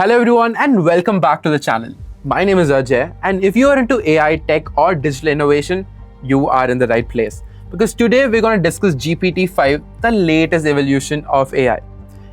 Hello everyone and welcome back to the channel. My name is Ajay, and if you are into AI, tech or digital innovation, you are in the right place. Because today we're going to discuss GPT-5, the latest evolution of AI.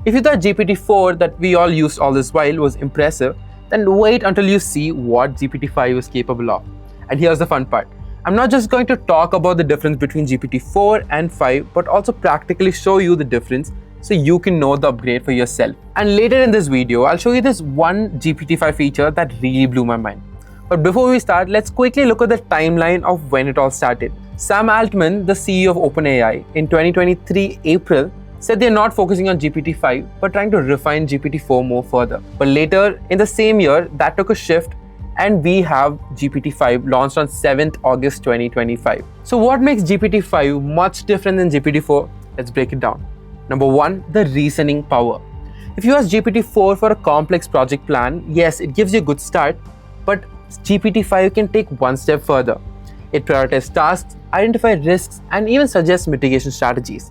If you thought GPT-4 that we all used all this while was impressive, then wait until you see what GPT-5 is capable of. And here's the fun part. I'm not just going to talk about the difference between GPT-4 and 5, but also practically show you the difference so you can know the upgrade for yourself. And later in this video, I'll show you this one GPT-5 feature that really blew my mind. But before we start, let's quickly look at the timeline of when it all started. Sam Altman, the CEO of OpenAI, in 2023 April, said they're not focusing on GPT-5 but trying to refine GPT-4 more further. But later in the same year, that took a shift and we have GPT-5 launched on 7th August 2025. So what makes GPT-5 much different than GPT-4? Let's break it down. Number one, the reasoning power. If you ask GPT-4 for a complex project plan, yes, it gives you a good start, but GPT-5 can take one step further. It prioritizes tasks, identifies risks, and even suggests mitigation strategies.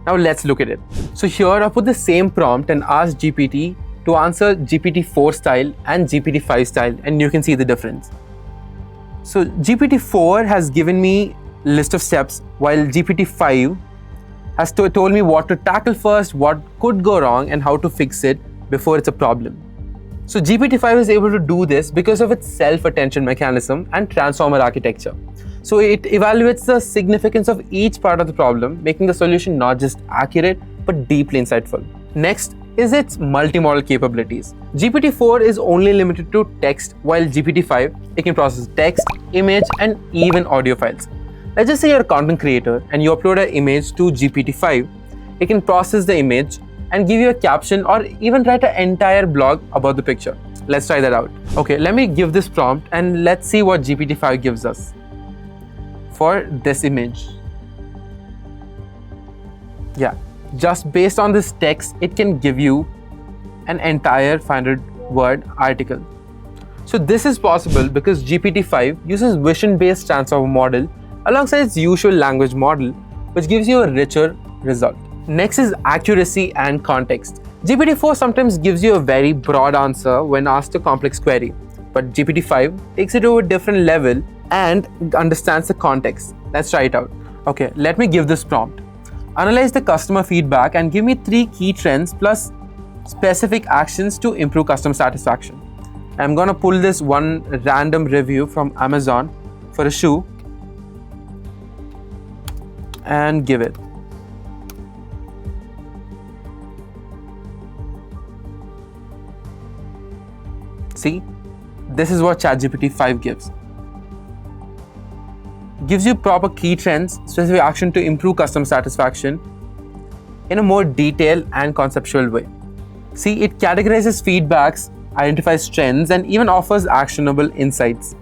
Now let's look at it. So here I put the same prompt and ask GPT to answer GPT-4 style and GPT-5 style, and you can see the difference. So GPT-4 has given me a list of steps, while GPT-5 has told me what to tackle first, what could go wrong, and how to fix it before it's a problem. So GPT-5 is able to do this because of its self-attention mechanism and transformer architecture. So it evaluates the significance of each part of the problem, making the solution not just accurate, but deeply insightful. Next is its multimodal capabilities. GPT-4 is only limited to text, while GPT-5, it can process text, image, and even audio files. Let's just say you're a content creator and you upload an image to GPT-5. It can process the image and give you a caption or even write an entire blog about the picture. Let's try that out. Okay, let me give this prompt and let's see what GPT-5 gives us for this image. Yeah, just based on this text, it can give you an entire 500-word article. So this is possible because GPT-5 uses vision-based transformer model alongside its usual language model, which gives you a richer result. Next is accuracy and context. GPT-4 sometimes gives you a very broad answer when asked a complex query, but GPT-5 takes it to a different level and understands the context. Let's try it out. Okay, let me give this prompt. Analyze the customer feedback and give me 3 key trends plus specific actions to improve customer satisfaction. I'm gonna pull this one random review from Amazon for a shoe and give it. See, this is what ChatGPT-5 gives. Gives you proper key trends, specific action to improve customer satisfaction in a more detailed and conceptual way. See, it categorizes feedbacks, identifies trends, and even offers actionable insights.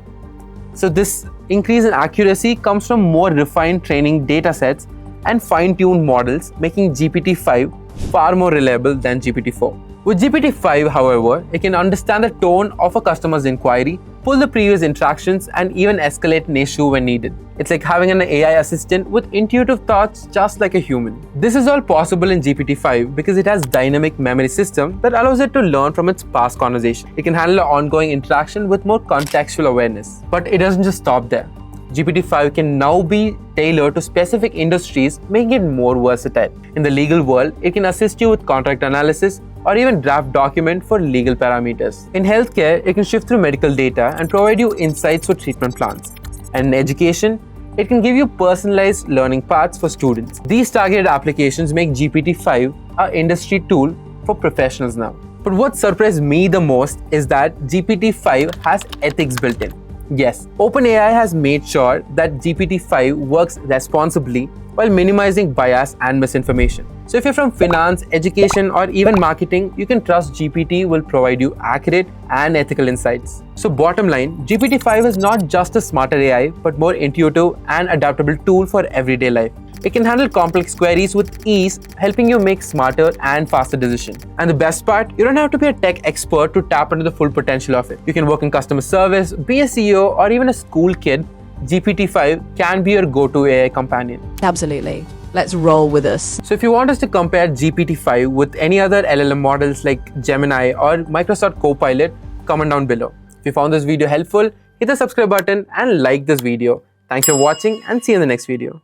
So this increase in accuracy comes from more refined training data sets and fine-tuned models, making GPT-5 far more reliable than GPT-4. With GPT-5, however, it can understand the tone of a customer's inquiry, pull the previous interactions, and even escalate an issue when needed. It's like having an AI assistant with intuitive thoughts just like a human. This is all possible in GPT-5 because it has dynamic memory system that allows it to learn from its past conversation. It can handle an ongoing interaction with more contextual awareness. But it doesn't just stop there. GPT-5 can now be tailored to specific industries, making it more versatile. In the legal world, it can assist you with contract analysis or even draft document for legal parameters. In healthcare, it can shift through medical data and provide you insights for treatment plans. And in education, it can give you personalized learning paths for students. These targeted applications make GPT-5 an industry tool for professionals now. But what surprised me the most is that GPT-5 has ethics built in. Yes, OpenAI has made sure that GPT-5 works responsibly while minimizing bias and misinformation. So if you're from finance, education, or even marketing, you can trust GPT will provide you accurate and ethical insights. So bottom line, GPT-5 is not just a smarter AI, but more intuitive and adaptable tool for everyday life. It can handle complex queries with ease, helping you make smarter and faster decisions. And the best part, you don't have to be a tech expert to tap into the full potential of it. You can work in customer service, be a CEO, or even a school kid. GPT-5 can be your go-to AI companion. Absolutely. Let's roll with us. So if you want us to compare GPT-5 with any other LLM models like Gemini or Microsoft Copilot, comment down below. If you found this video helpful, hit the subscribe button and like this video. Thanks for watching and see you in the next video.